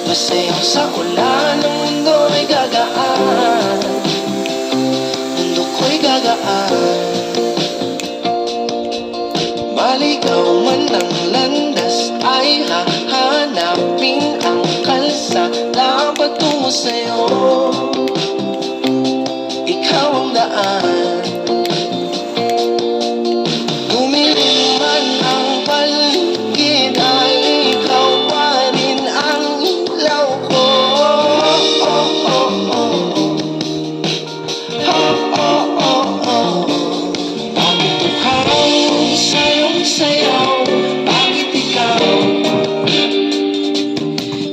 Masayaw sa ulan, ang mundo ay gagaan, mundo ko'y gagaan. Maligaw man ang landas, ay hahanapin ang kalsada patungo sa'yo. Ikaw ang daan. Dumilim man ang paligid, ay ikaw pa rin ang ilaw ko. Bakit uhaw sa'yong sayaw? Bakit ikaw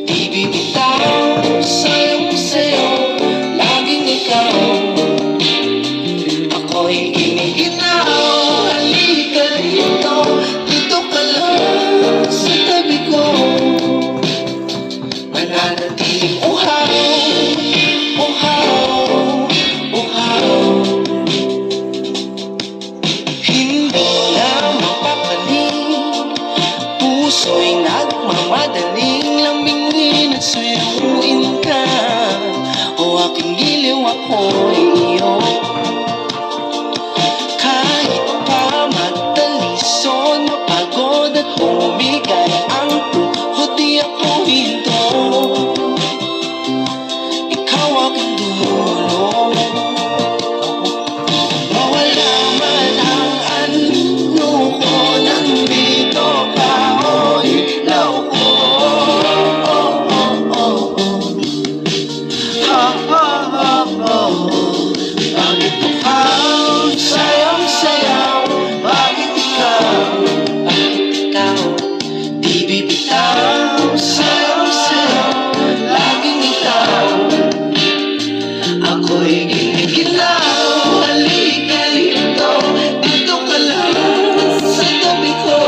di bibitaw sa'yong sayaw? Laging ikaw, ako'y giniginaw. Halika dito, dito ka lang sa tabi ko. Mananatiling uhaw, uhaw, uhaw. Hindi na mapapaling, puso'y nagmamadaling lambingin at suyuin ka. O aking giliw, ako'y iyo. Kahit pa magdalisod, mapagod at bumigay ang tuhod, di ako hinto. Ikaw aking dulo. Mawala man ang ano ko, nandito ka, o ilaw ko. Bakit uhaw sa'yong sayaw? Bakit ikaw di bibitaw sa'yong sayaw? Laging ikaw, ako'y ginigilaw. Halika dito, dito ka lang sa tabi ko.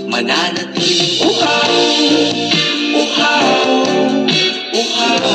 Mananatiling uhaw, uhaw, uhaw.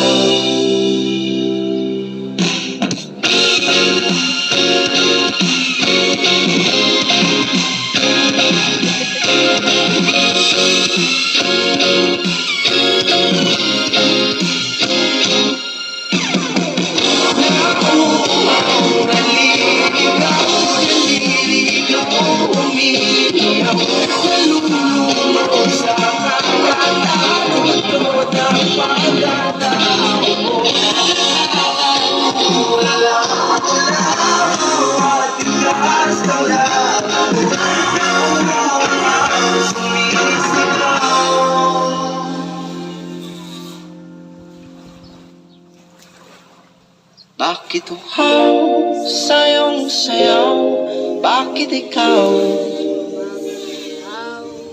Bakit uhaw sa'yong sayaw? Bakit ikaw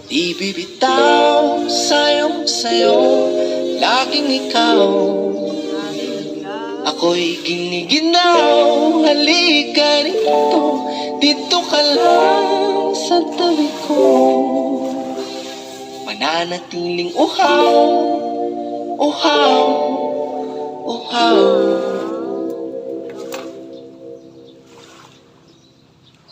di bibitaw sa'yong sayo? Laging ikaw, ako'y giniginaw. Halika rito, dito ka lang sa tabi ko. Mananatiling uhaw, uhaw, uhaw.